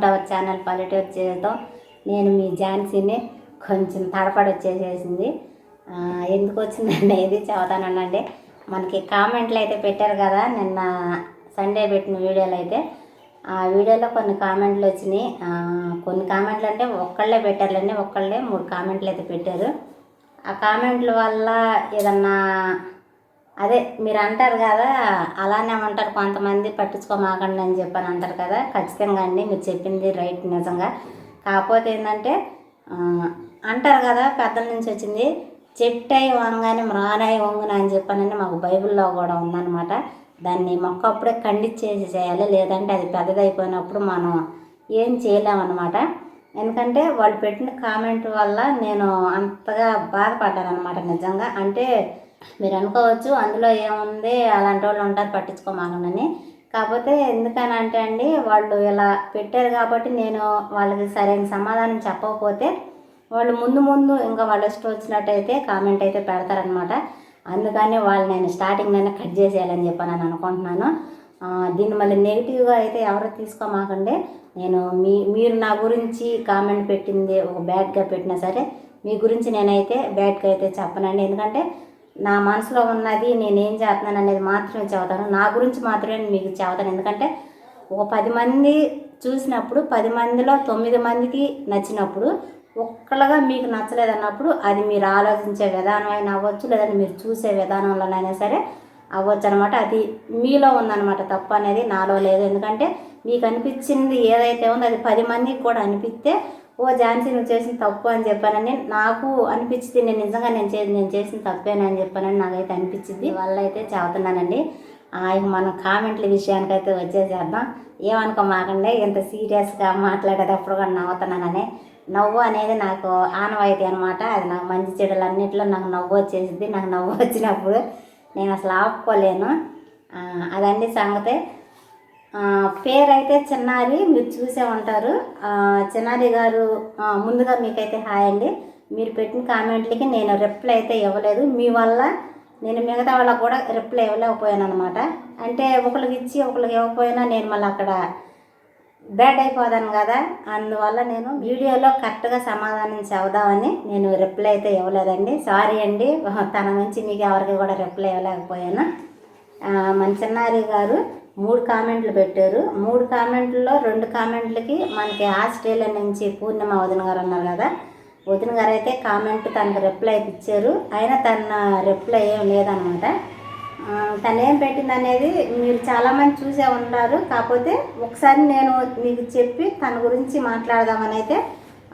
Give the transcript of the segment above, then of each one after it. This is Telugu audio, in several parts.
వెల్కమ్ టు అవర్ ఛానల్ పల్లెటూరు జీవితం. నేను మీ ఝాన్సీని. కొంచెం తడపడి వచ్చేసేసింది. ఎందుకు వచ్చింది అనేది చెబుతానండి. మనకి కామెంట్లు అయితే పెట్టారు కదా నిన్న సండే పెట్టిన వీడియోలు అయితే. ఆ వీడియోలో కొన్ని కామెంట్లు వచ్చినాయి. కొన్ని కామెంట్లు అంటే ఒక్కళ్ళే పెట్టారులేండి, ఒక్కళ్ళే 3 కామెంట్లు అయితే పెట్టారు. ఆ కామెంట్ల వల్ల ఏదన్నా అదే మీరు అంటారు కదా, అలానే ఉంటారు కొంతమంది, పట్టించుకోమాకండి అని చెప్పని అంటారు కదా. ఖచ్చితంగా అండి, మీరు చెప్పింది రైట్, నిజంగా. కాకపోతే ఏంటంటే అంటారు కదా, పెద్దల నుంచి వచ్చింది, చెట్టై వంగానే మ్రానాయి వంగున అని చెప్పానని మాకు బైబిల్లో కూడా ఉందన్నమాట. దాన్ని మొక్క అప్పుడే ఖండించేసి చేయాలి, లేదంటే అది పెద్దదైపోయినప్పుడు మనం ఏం చేయలేమన్నమాట. ఎందుకంటే వాళ్ళు పెట్టిన కామెంట్ వల్ల నేను అంతగా బాధపడ్డాను అనమాట నిజంగా. అంటే మీరు అనుకోవచ్చు అందులో ఏముంది, అలాంటి వాళ్ళు ఉంటారు పట్టించుకోమాగనని. కాకపోతే ఎందుకని అంటే అండి, వాళ్ళు ఇలా పెట్టారు కాబట్టి నేను వాళ్ళకి సరైన సమాధానం చెప్పకపోతే వాళ్ళు ముందు ఇంకా వాళ్ళు ఇష్టం వచ్చినట్టయితే కామెంట్ అయితే పెడతారనమాట. అందుకని వాళ్ళు నేను స్టార్టింగ్లోనే కట్ చేసేయాలని చెప్పని నేను అనుకుంటున్నాను. దీన్ని మళ్ళీ నెగిటివ్గా అయితే ఎవరు తీసుకోమాకండి. నేను మీరు నా గురించి కామెంట్ పెట్టింది ఒక బ్యాడ్గా పెట్టినా సరే మీ గురించి నేనైతే బ్యాడ్గా అయితే చెప్పనండి. ఎందుకంటే నా మనసులో ఉన్నది నేనేం చేస్తున్నాను అనేది మాత్రమే చెబుతాను. నా గురించి మాత్రమే మీకు చెబుతాను. ఎందుకంటే ఒక 10 మంది చూసినప్పుడు 10 మందిలో 9 మందికి నచ్చినప్పుడు ఒక్కళ్ళగా మీకు నచ్చలేదన్నప్పుడు అది మీరు ఆలోచించే విధానం అయినా అవ్వచ్చు, లేదంటే మీరు చూసే విధానంలోనైనా సరే అవ్వచ్చు అనమాట. అది మీలో ఉందన్నమాట, తప్పు అనేది నాలో లేదు. ఎందుకంటే మీకు అనిపించింది ఏదైతే ఉందో అది 10 మందికి కూడా అనిపిస్తే, ఓ ఝాన్సీ నువ్వు చేసిన తప్పు అని చెప్పానని నాకు అనిపించింది. నేను నిజంగా నేను చేసిన తప్పేనని చెప్పానని నాకైతే అనిపించింది. వాళ్ళ అయితే చెబుతున్నానండి. ఇక మనం కామెంట్ల విషయానికైతే వచ్చేసేద్దాం. ఏమనుకోమాకండి, ఇంత సీరియస్గా మాట్లాడేటప్పుడు కూడా నవ్వుతున్నానని. నవ్వు అనేది నాకు ఆనవాయితీ అనమాట. అది నాకు మంచి చెడులు అన్నింటిలో నాకు నవ్వు వచ్చేసింది. నాకు నవ్వు వచ్చినప్పుడు నేను అసలు ఆపుకోలేను. అదండి సంగతే. పేరైతే చిన్నారి, మీరు చూసే ఉంటారు. చిన్నారి గారు, ముందుగా మీకైతే హాయ్ అండి. మీరు పెట్టిన కామెంట్లకి నేను రిప్లై అయితే ఇవ్వలేదు. మీ వల్ల నేను మిగతా వాళ్ళకు కూడా రిప్లై ఇవ్వలేకపోయాను అనమాట. అంటే ఒకరికి ఇచ్చి ఒకరికి ఇవ్వకపోయినా నేను మళ్ళీ అక్కడ బ్యాడ్ అయిపోదాను కదా. అందువల్ల నేను వీడియోలో కరెక్ట్గా సమాధానం చెబుదామని నేను రిప్లై అయితే ఇవ్వలేదండి. సారీ అండి, తన నుంచి మీకు ఎవరికి కూడా రిప్లై ఇవ్వలేకపోయాను. మన చిన్నారి గారు 3 కామెంట్లు పెట్టారు. 3 కామెంట్లలో 2 కామెంట్లకి మనకి ఆస్ట్రేలియా నుంచి పూర్ణిమ వదిన గారు ఉన్నారు కదా, వదిన గారు అయితే కామెంట్ తనకు రిప్లై అయితే ఇచ్చారు. అయినా తన రిప్లై ఏం లేదనమాట. తను ఏం పెట్టింది అనేది మీరు చాలామంది చూసే ఉంటారు. కాకపోతే ఒకసారి నేను మీకు చెప్పి తన గురించి మాట్లాడదామని అయితే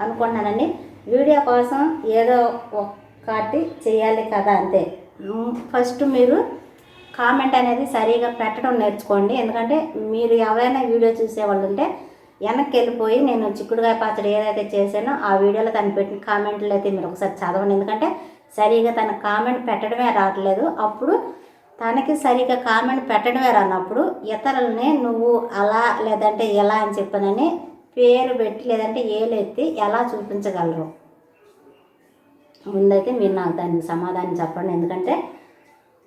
అనుకుంటున్నానండి. వీడియో కోసం ఏదో ఒకటి చేయాలి కదా, అంతే. ఫస్ట్ మీరు కామెంట్ అనేది సరిగా పెట్టడం నేర్చుకోండి. ఎందుకంటే మీరు ఎవరైనా వీడియో చూసేవాళ్ళు ఉంటే వెనక్కి వెళ్ళిపోయి నేను చిక్కుడుకాయ పచ్చడి ఏదైతే చేశానో ఆ వీడియోలో తను పెట్టిన కామెంట్లు అయితే మీరు ఒకసారి చదవండి. ఎందుకంటే సరిగా తన కామెంట్ పెట్టడమే రావట్లేదు. అప్పుడు తనకి సరిగా కామెంట్ పెట్టడమే రానప్పుడు ఇతరులని నువ్వు అలా లేదంటే ఎలా అని చెప్పనని పేరు పెట్టి లేదంటే ఏలెత్తి ఎలా చూపించగలరు? ముందైతే మీరు నాకు దానికి సమాధానం చెప్పండి. ఎందుకంటే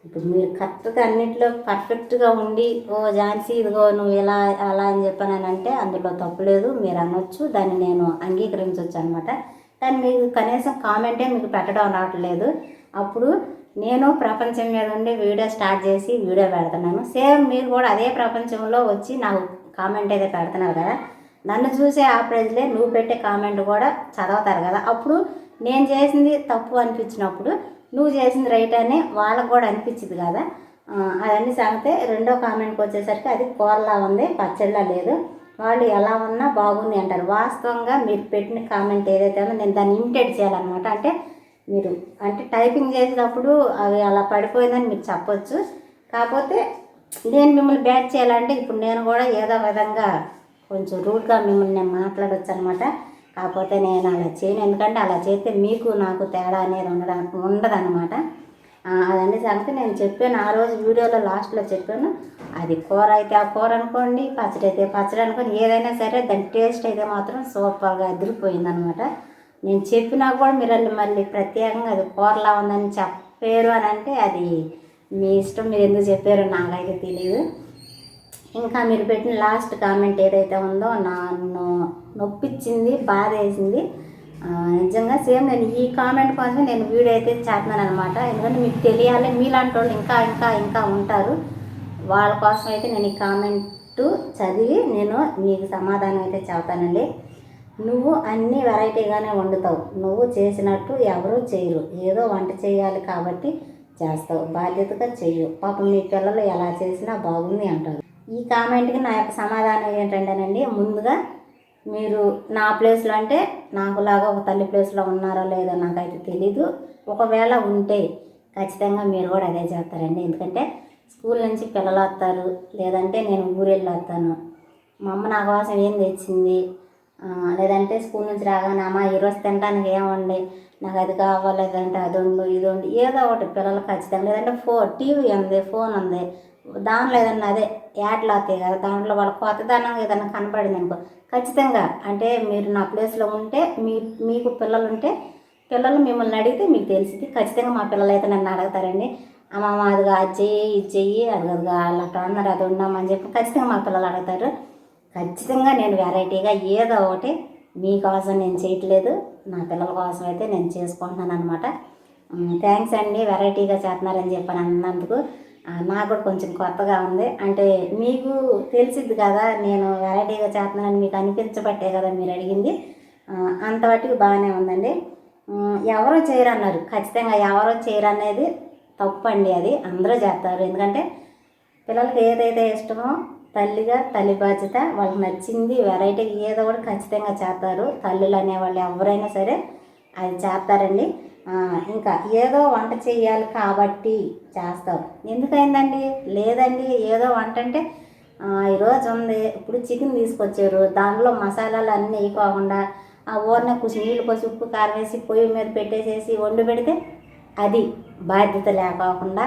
ఇప్పుడు మీరు కరెక్ట్గా అన్నింటిలో పర్ఫెక్ట్గా ఉండి, ఓ ఝాన్సీ ఇదిగో నువ్వు ఇలా అలా అని చెప్పానంటే అందులో తప్పులేదు, మీరు అనొచ్చు, దాన్ని నేను అంగీకరించవచ్చు అనమాట. కానీ మీకు కనీసం కామెంటే మీకు పెట్టడం రావట్లేదు. అప్పుడు నేను ప్రపంచం మీద ఉండి వీడియో స్టార్ట్ చేసి వీడియో పెడుతున్నాను. సేమ్ మీరు కూడా అదే ప్రపంచంలో వచ్చి నాకు కామెంట్ అయితే పెడుతున్నారు కదా. నన్ను చూసే ఆ ప్రజలే నువ్వు పెట్టే కామెంట్ కూడా చదవుతారు కదా. అప్పుడు నేను చేసింది తప్పు అనిపించినప్పుడు నువ్వు చేసింది రైట్ అని వాళ్ళకు కూడా అనిపించింది కదా. అదన్నీ సంగతే. 2వ కామెంట్కి వచ్చేసరికి అది కూరలా ఉంది, పచ్చడిలా లేదు, వాళ్ళు ఎలా ఉన్నా బాగుంది అంటారు. వాస్తవంగా మీరు పెట్టిన కామెంట్ ఏదైతే ఉందో నేను దాన్ని ఇమిటేట్ చేయాలన్నమాట. అంటే మీరు అంటే టైపింగ్ చేసేటప్పుడు అవి అలా పడిపోయిందని మీరు చెప్పొచ్చు. కాకపోతే నేను మిమ్మల్ని బ్యాట్ చేయాలంటే ఇప్పుడు నేను కూడా ఏదో విధంగా కొంచెం రూడ్గా మిమ్మల్ని నేను మాట్లాడవచ్చు అనమాట. కాకపోతే నేను అలా చేయను. ఎందుకంటే అలా చేస్తే మీకు నాకు తేడా అనేది ఉండదన్నమాట. అదండి సంగతి. నేను చెప్పాను ఆ రోజు వీడియోలో లాస్ట్లో చెప్పాను, అది కూర అయితే ఆ కూర అనుకోండి, పచ్చడి అయితే పచ్చడి అనుకోండి, ఏదైనా సరే దాని టేస్ట్ అయితే మాత్రం సూపర్గా అదిరిపోయిందనమాట. నేను చెప్పినా కూడా మీరు మళ్ళీ ప్రత్యేకంగా అది కూరలా ఉందని చెప్పారు అని అంటే అది మీ ఇష్టం, మీరు ఎందుకు చెప్పారో నాకైతే తెలియదు. ఇంకా మీరు పెట్టిన లాస్ట్ కామెంట్ ఏదైతే ఉందో నన్ను నొప్పించింది, బాధ వేసింది. నిజంగా సేమ్ నేను ఈ కామెంట్ కోసం నేను వీడియో అయితే చేస్తున్నాను అనమాట. ఎందుకంటే మీకు తెలియాలి, మీలాంటి వాళ్ళు ఇంకా ఇంకా ఇంకా ఉంటారు, వాళ్ళ కోసం అయితే నేను ఈ కామెంట్ చదివి నేను మీకు సమాధానం అయితే చెబుతానండి. నువ్వు అన్నీ వెరైటీగానే వండుతావు, నువ్వు చేసినట్టు ఎవరూ చేయరు, ఏదో వంట చేయాలి కాబట్టి చేస్తావు, బాధ్యతగా చెయ్యు, పాపం మీ పిల్లలు ఎలా చేసినా బాగుంది అంటారు. ఈ కామెంట్కి నా యొక్క సమాధానం ఏంటంటేనండి, ముందుగా మీరు నా ప్లేస్లో అంటే నాకులాగా ఒక తల్లి ప్లేస్లో ఉన్నారో లేదో నాకైతే తెలీదు. ఒకవేళ ఉంటే ఖచ్చితంగా మీరు కూడా అదే చేస్తారండి. ఎందుకంటే స్కూల్ నుంచి పిల్లలు వస్తారు, లేదంటే నేను ఊరెళ్ళి వస్తాను, మా అమ్మ నా కోసం ఏం తెచ్చింది, లేదంటే స్కూల్ నుంచి రాగానే అమ్మ ఈరోజు తినడానికి ఏమండి, నాకు అది కావాలి, లేదంటే అది ఉండు ఇది ఉండు ఏదో ఒకటి పిల్లలు ఖచ్చితంగా, లేదంటే టీవీ ఉంది, ఫోన్ ఉంది, దాంట్లో ఏదన్నా అదే యాడ్లు అవుతాయి కదా, దాంట్లో వాళ్ళ కొత్తదనం ఏదైనా కనపడింది అనుకో ఖచ్చితంగా, అంటే మీరు నా ప్లేస్లో ఉంటే మీకు పిల్లలు ఉంటే పిల్లలు మిమ్మల్ని అడిగితే మీకు తెలిసింది. ఖచ్చితంగా మా పిల్లలు అయితే నన్ను అడుగుతారండి, అమ్మమ్మ అదిగా అది చెయ్యి ఇది చెయ్యి, అదిగా అట్లా అన్నారు అది ఉన్నామని చెప్పి ఖచ్చితంగా మా పిల్లలు అడుగుతారు. ఖచ్చితంగా నేను వెరైటీగా ఏదో ఒకటి మీకోసం నేను చేయట్లేదు, నా పిల్లల కోసం అయితే నేను చేసుకుంటున్నాను అనమాట. థ్యాంక్స్ అండి, వెరైటీగా చేస్తున్నారని చెప్పని అన్నందుకు నాకు కూడా కొంచెం కొత్తగా ఉంది. అంటే మీకు తెలిసిద్ది కదా నేను వెరైటీగా చేస్తున్నానని, మీకు అనిపించబట్టే కదా మీరు అడిగింది, అంతవరకు బాగానే ఉందండి. ఎవరో చేయరు అన్నారు, ఖచ్చితంగా ఎవరో చేయరు అనేది తప్పండి, అది అందరూ చేస్తారు. ఎందుకంటే పిల్లలకి ఏదైతే ఇష్టమో తల్లిగా తల్లి బాధ్యత, వాళ్ళకి నచ్చింది వెరైటీగా ఏదో ఒకటి ఖచ్చితంగా చేస్తారు. తల్లులు అనేవాళ్ళు ఎవరైనా సరే అది చేస్తారండి. ఇంకా ఏదో వంట చేయాలి కాబట్టి చేస్తారు, ఎందుకైందండి లేదండి ఏదో వంట అంటే ఈరోజు ఉంది, ఇప్పుడు చికెన్ తీసుకొచ్చారు, దానిలో మసాలాలు అన్నీ వేయకోకుండా ఆ ఊరినే కొంచెం నీళ్ళు పోసి ఉప్పు కారం వేసి పొయ్యి మీద పెట్టేసేసి వండి పెడితే అది బాధ్యత లేకోకుండా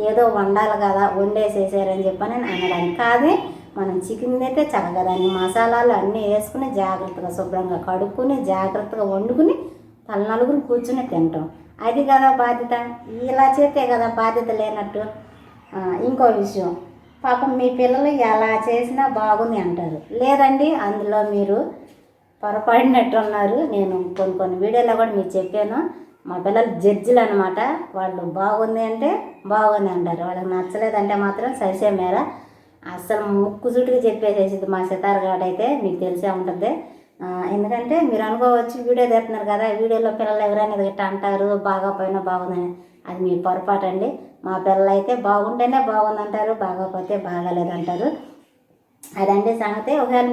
ఏదో వండాలి కదా వండేసేసారని చెప్పని అనడానికి కాదు. మనం చికెన్ అయితే చక్కగా దాన్ని మసాలాలు అన్నీ వేసుకుని జాగ్రత్తగా శుభ్రంగా కడుక్కుని జాగ్రత్తగా వండుకుని నలుగురు కూర్చుని తింటాం, అది కదా బాధ్యత. ఇలా చేస్తే కదా బాధ్యత లేనట్టు. ఇంకో విషయం, పాపం మీ పిల్లలు ఎలా చేసినా బాగుంది అంటారు, లేదండి అందులో మీరు పొరపడినట్టున్నారు. నేను కొన్ని వీడియోలో కూడా మీకు చెప్పాను, మా పిల్లలు జడ్జిలు అనమాట, వాళ్ళు బాగుంది అంటే బాగుంది అంటారు, వాళ్ళకి నచ్చలేదంటే మాత్రం సరిసే మేర అస్సలు ముక్కు చుట్టుకు చెప్పేసేసింది మా సితార్ గారు అయితే, మీకు తెలిసే ఉంటుంది. ఎందుకంటే మీరు అనుకోవచ్చు వీడియో తీస్తున్నారు కదా, వీడియోలో పిల్లలు ఎవరైనా ఇట్లా అంటారు బాగోపోయినా బాగుందని, అది మీ పొరపాటు అండి. మా పిల్లలు అయితే బాగుంటేనే బాగుందంటారు, బాగోపోతే బాగాలేదంటారు, అదంటే సంగతి. ఒకవేళ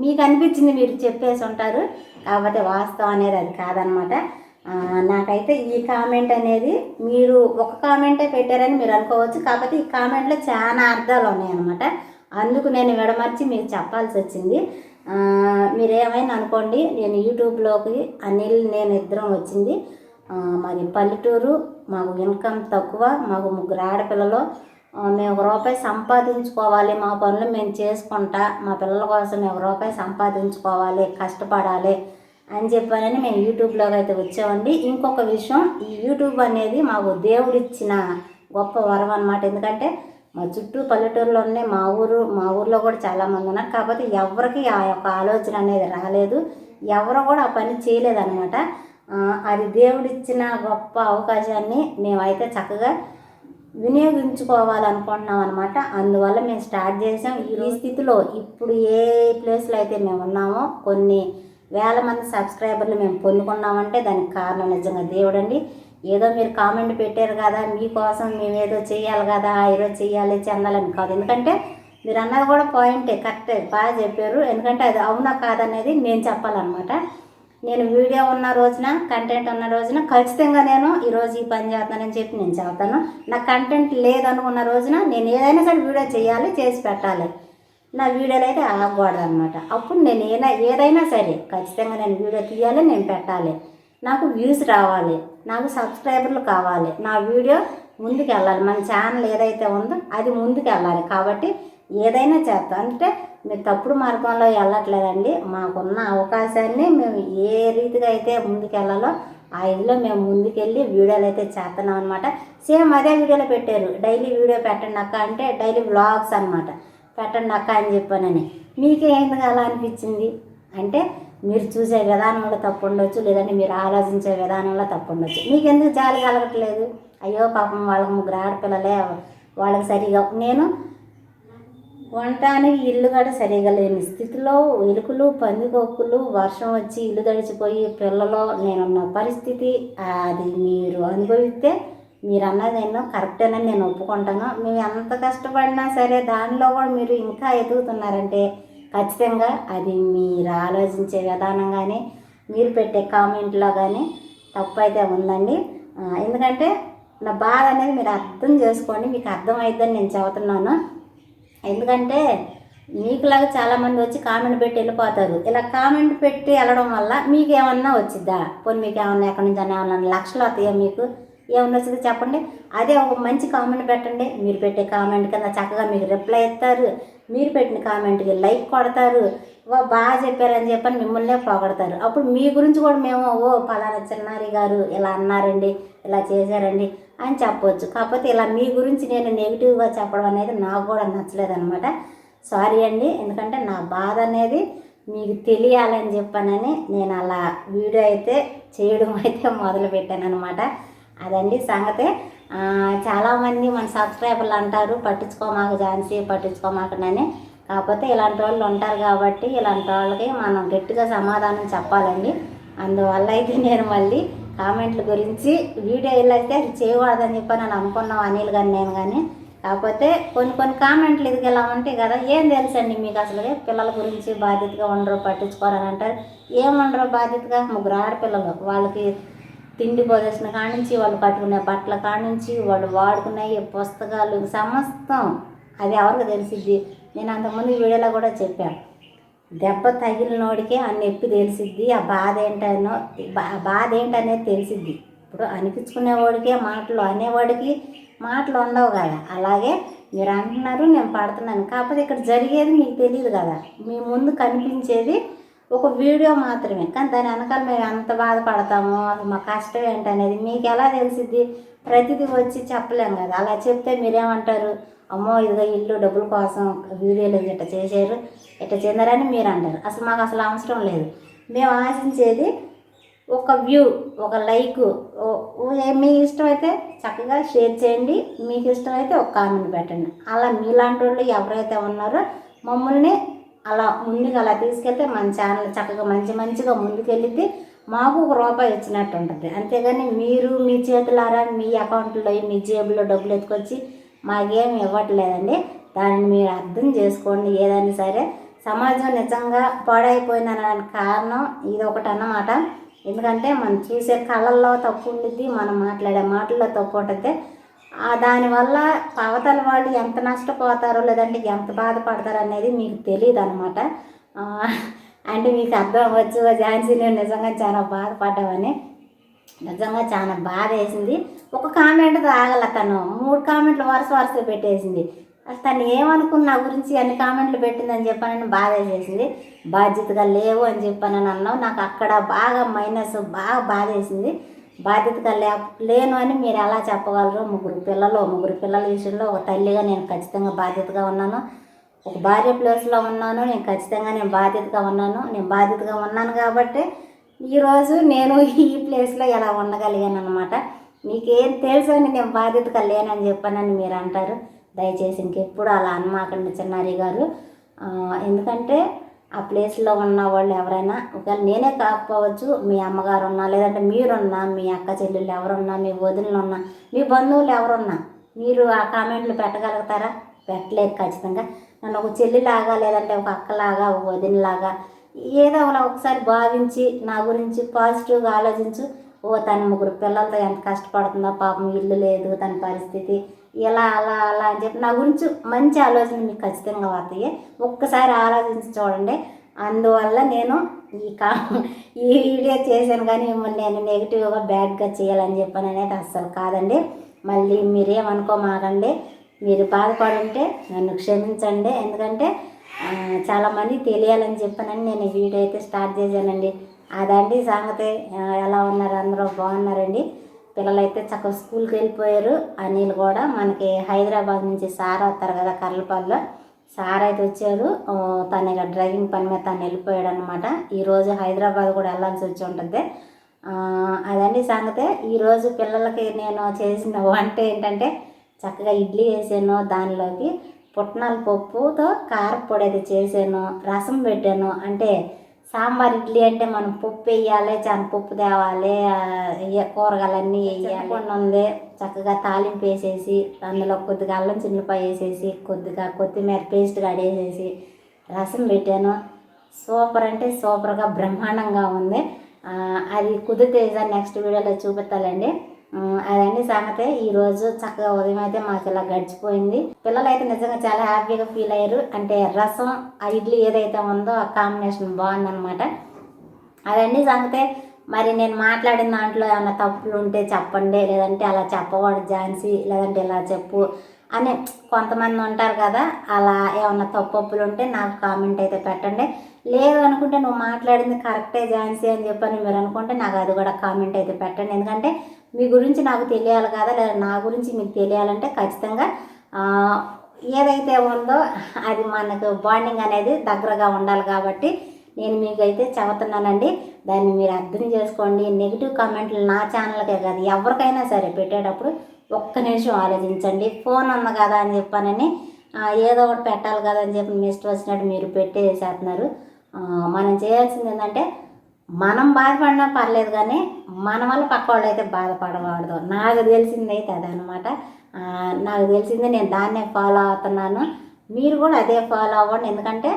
మీకు అనిపించింది మీరు చెప్పేసి ఉంటారు, కాకపోతే వాస్తవం అనేది అది కాదనమాట. నాకైతే ఈ కామెంట్ అనేది మీరు ఒక కామెంటే పెట్టారని మీరు అనుకోవచ్చు, కాకపోతే ఈ కామెంట్లో చాలా అర్థాలు ఉన్నాయన్నమాట, అందుకు నేను విడమర్చి మీకు చెప్పాల్సి వచ్చింది. మీరేమైనా అనుకోండి, నేను యూట్యూబ్లోకి అనిల్ నేను ఇద్దరం వచ్చింది మాది పల్లెటూరు, మాకు ఇన్కమ్ తక్కువ, మాకు 3 ఆడపిల్లలు, మేము ₹1 సంపాదించుకోవాలి, మా పనులు మేము చేసుకుంటా, మా పిల్లల కోసం మేము ₹1 సంపాదించుకోవాలి, కష్టపడాలి అని చెప్పానని మేము యూట్యూబ్లోకి అయితే వచ్చామండి. ఇంకొక విషయం, ఈ యూట్యూబ్ అనేది మాకు దేవుడిచ్చిన గొప్ప వరం అన్నమాట. ఎందుకంటే మా చుట్టూ పల్లెటూరులో ఉన్నాయి, మా ఊర్లో కూడా చాలామంది ఉన్నారు, కాకపోతే ఎవరికి ఆ యొక్క ఆలోచన అనేది రాలేదు, ఎవరు కూడా ఆ పని చేయలేదన్నమాట. అది దేవుడిచ్చిన గొప్ప అవకాశాన్ని మేమైతే చక్కగా వినియోగించుకోవాలనుకుంటున్నాం అనమాట. అందువల్ల మేము స్టార్ట్ చేసాం. ఈ స్థితిలో ఇప్పుడు ఏ ప్లేస్లో అయితే మేము ఉన్నామో కొన్ని వేల మంది సబ్స్క్రైబర్లు మేము పొందుకున్నామంటే దానికి కారణం నిజంగా దేవుడండి. ఏదో మీరు కామెంట్ పెట్టారు కదా మీకోసం మేము ఏదో చేయాలి కదా, ఈరోజు చేయాలి చెందాలని కాదు, ఎందుకంటే మీరు అన్నది కూడా పాయింటే, కరెక్టే, బాగా చెప్పారు. ఎందుకంటే అది అవునా కాదనేది నేను చెప్పాలన్నమాట. నేను వీడియో ఉన్న రోజున కంటెంట్ ఉన్న రోజున ఖచ్చితంగా నేను ఈరోజు ఈ పని చేస్తానని చెప్పి నేను చెప్తాను. నా కంటెంట్ లేదనుకున్న రోజున నేను ఏదైనా సరే వీడియో చేయాలి, చేసి పెట్టాలి, నా వీడియోలు అయితే ఆగకూడదు అనమాట. అప్పుడు నేను ఏదైనా సరే ఖచ్చితంగా నేను వీడియో తీయాలి, నేను పెట్టాలి, నాకు వ్యూస్ రావాలి, నాకు సబ్స్క్రైబర్లు కావాలి, నా వీడియో ముందుకు వెళ్ళాలి, మన ఛానల్ ఏదైతే ఉందో అది ముందుకు వెళ్ళాలి. కాబట్టి ఏదైనా చేస్తాం, అంటే మీరు తప్పుడు మార్గంలో వెళ్ళట్లేదండి, మాకున్న అవకాశాన్ని మేము ఏ రీతిగా అయితే ముందుకు వెళ్ళాలో ఆ ఇదిలో మేము ముందుకెళ్ళి వీడియోలు అయితే చేస్తున్నాం అనమాట. సేమ్ అదే వీడియోలో పెట్టారు, డైలీ వీడియో పెట్టండి అక్క అంటే డైలీ వ్లాగ్స్ అనమాట. పెట్టండి అక్క అని చెప్పానని. మీకే ఎందుకు అలా అనిపించింది అంటే మీరు చూసే విధానంలో తప్పు ఉండొచ్చు, లేదంటే మీరు ఆలోచించే విధానంలో తప్పు ఉండొచ్చు. మీకెందుకు జాలి కలగట్లేదు? అయ్యో పాపం వాళ్ళకి 3 ఆడపిల్లలే, వాళ్ళకి సరిగా నేను వంటానికి ఇల్లు కూడా సరిగా లేని స్థితిలో ఎలుకలు పందికొక్కులు వర్షం వచ్చి ఇల్లు తడిచిపోయి పిల్లలో నేనున్న పరిస్థితి అది మీరు అనుభవిస్తే మీరు అన్నది ఎన్నో కరెక్టేనని నేను ఒప్పుకుంటాను. మేము ఎంత కష్టపడినా సరే దానిలో కూడా మీరు ఇంకా ఎదుగుతున్నారంటే ఖచ్చితంగా అది మీరు ఆలోచించే విధానం కానీ మీరు పెట్టే కామెంట్లో కానీ తప్పు అయితే ఉందండి. ఎందుకంటే నా బాధ అనేది మీరు అర్థం చేసుకోండి, మీకు అర్థమైద్దని నేను చెబుతున్నాను. ఎందుకంటే మీకులాగా చాలామంది వచ్చి కామెంట్ పెట్టి వెళ్ళిపోతారు. ఇలా కామెంట్ పెట్టి వెళ్ళడం వల్ల మీకు ఏమన్నా వచ్చిద్దా? పోనీ మీకు ఏమన్నా ఎక్కడి నుంచి ఏమన్నా లక్షలు వస్తాయా? మీకు ఏమన్నా వచ్చిందో చెప్పండి. అదే ఒక మంచి కామెంట్ పెట్టండి. మీరు పెట్టే కామెంట్ కింద చక్కగా మీకు రిప్లై ఇస్తారు, మీరు పెట్టిన కామెంట్కి లైక్ కొడతారు, బాగా చెప్పారని చెప్పని మిమ్మల్నే పొగడతారు. అప్పుడు మీ గురించి కూడా మేము పలానా చిన్నారి గారు ఇలా అన్నారండి, ఇలా చేశారండి అని చెప్పవచ్చు. కాకపోతే ఇలా మీ గురించి నేను నెగిటివ్గా చెప్పడం అనేది నాకు కూడా నచ్చలేదన్నమాట. సారీ అండి. ఎందుకంటే నా బాధ అనేది మీకు తెలియాలని చెప్పానని నేను అలా వీడియో అయితే చేయడం అయితే మొదలుపెట్టాను అనమాట. అదండి సంగతే. చాలామంది మన సబ్స్క్రైబర్లు అంటారు పట్టించుకోమాక ఝాన్సీ, పట్టించుకోమాకనని. కాకపోతే ఇలాంటి వాళ్ళు ఉంటారు కాబట్టి ఇలాంటి వాళ్ళకి మనం గట్టిగా సమాధానం చెప్పాలండి. అందువల్ల అయితే నేను మళ్ళీ కామెంట్ల గురించి వీడియోలు అయితే అది చేయకూడదని చెప్పి నేను అనుకున్నాం, అనిల్ కానీ నేను కానీ. కాకపోతే కొన్ని కామెంట్లు ఇది ఇలా ఉంటాయి కదా, ఏం తెలుసండి మీకు అసలు పిల్లల గురించి బాధ్యతగా ఉండరు, పట్టించుకోరని అంటారు. ఏముండరు బాధ్యతగా? 3 ఆడపిల్లలు, వాళ్ళకి తిండి పొజిషన్ కానించి, వాళ్ళు కట్టుకునే బట్టల కానించి, వాళ్ళు వాడుకునే పుస్తకాలు సమస్తం అది ఎవరికి తెలిసిద్ది? నేను అంతకుముందు వీడియోలో కూడా చెప్పాను, దెబ్బ తగిలినోడికే ఆ నొప్పి తెలిసిద్ది, ఆ బాధ ఏంటనేది తెలిసిద్ది. ఇప్పుడు అనిపించుకునేవాడికే మాటలు, అనేవాడికి మాటలు ఉండవు కదా. అలాగే మీరు అంటున్నారు, నేను పడుతున్నాను. కాకపోతే ఇక్కడ జరిగేది మీకు తెలియదు కదా. మీ ముందు కనిపించేది ఒక వీడియో మాత్రమే, కానీ దాని వెనకాల మేము ఎంత బాధపడతామో, అసలు మా కష్టం ఏంటనేది మీకు ఎలా తెలిసిద్ది? ప్రతిదీ వచ్చి చెప్పలేము కదా. అలా చెప్తే మీరేమంటారు? అమ్మో ఇదిగో ఇల్లు డబ్బుల కోసం వీడియోలు ఇట్లా చేశారు, ఇట్లా చెందారని మీరు అంటారు. అసలు మాకు అసలు అవసరం లేదు. మేము ఆశించేది ఒక వ్యూ, ఒక లైక్. మీ ఇష్టం అయితే చక్కగా షేర్ చేయండి, మీకు ఇష్టమైతే ఒక కామెంట్ పెట్టండి. అలా మీలాంటి వాళ్ళు ఎవరైతే ఉన్నారో మమ్మల్ని అలా ముందుకు అలా తీసుకెళ్తే మన ఛానల్ చక్కగా మంచిగా ముందుకెళ్ళిద్ది. మాకు ₹1 ఇచ్చినట్టు ఉంటుంది. అంతేగాని మీరు మీ చేతులారా మీ అకౌంట్లో మీ జేబులో డబ్బులు ఎత్తుకొచ్చి మాకేం ఇవ్వట్లేదండి. దాన్ని మీరు అర్థం చేసుకోండి. ఏదైనా సరే సమాజం నిజంగా పాడైపోయిందనడానికి కారణం ఇది ఒకటి అన్నమాట. ఎందుకంటే మనం చూసే కళల్లో తప్పు ఉండిద్ది, మనం మాట్లాడే మాటల్లో తప్పు ఉంటుంది. దానివల్ల అవతల వాళ్ళు ఎంత నష్టపోతారో లేదంటే ఎంత బాధపడతారో అనేది మీకు తెలియదు అనమాట. అంటే మీకు అర్థం అవ్వచ్చు, ఝాన్సీ నేను నిజంగా చాలా బాధపడ్డామని. నిజంగా చాలా బాధ వేసింది. ఒక కామెంట్ ఆగల, తను 3 కామెంట్లు వరుస పెట్టేసింది. అసలు తను ఏమనుకుని నా గురించి అన్ని కామెంట్లు పెట్టిందని చెప్పానని బాధ వేసేసింది. బాధ్యతగా లేవు అని చెప్పానని అన్నావు. నాకు అక్కడ బాగా బాగా బాధ వేసింది. బాధ్యతగా లేను అని మీరు ఎలా చెప్పగలరు? 3 పిల్లల విషయంలో ఒక తల్లిగా నేను ఖచ్చితంగా బాధ్యతగా ఉన్నాను. ఒక భార్య ప్లేస్లో ఉన్నాను, నేను ఖచ్చితంగా బాధ్యతగా ఉన్నాను. నేను బాధ్యతగా ఉన్నాను కాబట్టి ఈరోజు నేను ఈ ప్లేస్లో ఎలా ఉండగలిగాను అనమాట. మీకేం తెలుసు అని నేను బాధ్యతగా లేనని చెప్పానని మీరు అంటారు. దయచేసి ఇంకెప్పుడు అలా అనమాకండి చిన్నారి గారు. ఎందుకంటే ఆ ప్లేస్లో ఉన్న వాళ్ళు ఎవరైనా, ఒకవేళ నేనే కాకపోవచ్చు, మీ అమ్మగారు ఉన్నా, లేదంటే మీరున్నా, మీ అక్క చెల్లెళ్ళు ఎవరున్నా, మీ వదినలు ఉన్నా, మీ బంధువులు ఎవరున్నా, మీరు ఆ కామెంట్లు పెట్టగలుగుతారా? పెట్టలేరు ఖచ్చితంగా. నన్ను ఒక చెల్లిలాగా, లేదంటే ఒక అక్కలాగా, ఒక వదినలాగా ఏదో ఒకసారి భావించి నా గురించి పాజిటివ్గా ఆలోచించు. తన 3 పిల్లలతో ఎంత కష్టపడుతుందో పాపం, ఇల్లు లేదు తన పరిస్థితి, ఇలా అలా అని చెప్పి నా గురించి మంచి ఆలోచన మీకు ఖచ్చితంగా వస్తాయి. ఒక్కసారి ఆలోచించి చూడండి. అందువల్ల నేను ఈ వీడియో చేశాను, కానీ మిమ్మల్ని నేను నెగిటివ్గా బ్యాడ్గా చేయాలని చెప్పాను అనేది అస్సలు కాదండి. మళ్ళీ మీరేమనుకోమాకండి. మీరు బాధపడుంటే నన్ను క్షమించండి. ఎందుకంటే చాలామంది తెలియాలని చెప్పానని నేను ఈ వీడియో అయితే స్టార్ట్ చేశానండి. అదండి సంగతి. ఎలా ఉన్నారు? అందరూ బాగున్నారండి. పిల్లలైతే చక్కగా స్కూల్కి వెళ్ళిపోయారు. అనిల్ కూడా మనకి హైదరాబాద్ నుంచి సార్ వస్తారు కదా కర్లపాల్లో, సార్ అయితే వచ్చారు. తన ఇక డ్రైవింగ్ పని మీద తను వెళ్ళిపోయాడు అనమాట. ఈరోజు హైదరాబాద్ కూడా వెళ్ళాల్సి వచ్చి ఉంటుంది. అదండి సంగతే. ఈరోజు పిల్లలకి నేను చేసిన వంట ఏంటంటే చక్కగా ఇడ్లీ వేసాను, దానిలోకి పుట్నాల పప్పుతో కారపొడి అయితే చేసాను, రసం పెట్టాను. అంటే సాంబార్ ఇడ్లీ అంటే మనం పప్పు వేయాలి, పప్పు తేవాలి, కూరగాయలన్నీ వేయాలి ఉంది. చక్కగా తాలింపు వేసేసి అందులో కొద్దిగా అల్లం చిల్లిపాయ వేసేసి కొద్దిగా కొత్తిమీర పేస్ట్ కడేసేసి రసం పెట్టాను. సూపర్ అంటే సూపర్గా బ్రహ్మాండంగా ఉంది. అది కుదిరితే నెక్స్ట్ వీడియోలో చూపిస్తానండి. అదండి సంగతే. ఈరోజు చక్కగా ఉదయం అయితే మాకు ఇలా గడిచిపోయింది. పిల్లలు అయితే నిజంగా చాలా హ్యాపీగా ఫీల్ అయ్యారు. అంటే రసం ఆ ఇడ్లీ ఏదైతే ఉందో ఆ కాంబినేషన్ బాగుందనమాట. అదండి సంగతే. మరి నేను మాట్లాడిన దాంట్లో ఏమైనా తప్పులు ఉంటే చెప్పండి, లేదంటే అలా చెప్పకూడదు ఝాన్సీ, లేదంటే ఇలా చెప్పు అని కొంతమంది ఉంటారు కదా. అలా ఏమన్నా తప్పులు ఉంటే నాకు కామెంట్ అయితే పెట్టండి. లేదు అనుకుంటే నువ్వు మాట్లాడింది కరెక్టే ఝాన్సీ అని చెప్పని మీరు అనుకుంటే నాకు అది కూడా కామెంట్ అయితే పెట్టండి. ఎందుకంటే మీ గురించి నాకు తెలియాలి కదా, లేదా నా గురించి మీకు తెలియాలంటే ఖచ్చితంగా ఏదైతే ఉందో అది మనకు బాండింగ్ అనేది దగ్గరగా ఉండాలి. కాబట్టి నేను మీకైతే చెబుతున్నానండి, దాన్ని మీరు అర్థం చేసుకోండి. నెగిటివ్ కామెంట్లు నా ఛానల్కే కాదు ఎవరికైనా సరే పెట్టేటప్పుడు ఒక్క నిమిషం ఆలోచించండి. ఫోన్ ఉంది కదా అని చెప్పానని ఏదో ఒకటి పెట్టాలి కదా అని చెప్పి మీ ఇష్టం వచ్చినట్టు మీరు పెట్టేసేస్తున్నారు. మనం చేయాల్సింది ఏంటంటే మనం బాధపడినా పర్లేదు, కానీ మన వల్ల పక్క వాళ్ళు అయితే బాధపడకూడదు. నాకు తెలిసింది అయితే అదనమాట. నాకు తెలిసింది, నేను దాన్నే ఫాలో అవుతున్నాను. మీరు కూడా అదే ఫాలో అవ్వండి. ఎందుకంటే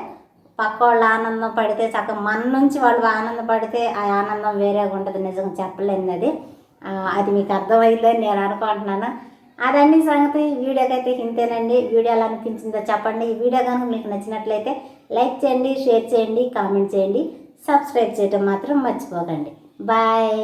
పక్క వాళ్ళు ఆనందం పడితే చక్కగా మన నుంచి వాళ్ళు ఆనందపడితే ఆ ఆనందం వేరేగా ఉంటుంది. నిజంగా చెప్పలేనిది అది. అది మీకు అర్థమైందని నేను అనుకుంటున్నాను. అదండి సంగతి. వీడియోకైతే ఇంతేనండి. వీడియో ఎలా అనిపించిందో చెప్పండి. ఈ వీడియో కనుక మీకు నచ్చినట్లయితే లైక్ చేయండి, షేర్ చేయండి, కామెంట్ చేయండి, సబ్స్క్రైబ్ చేయడం మాత్రం మర్చిపోకండి. బాయ్.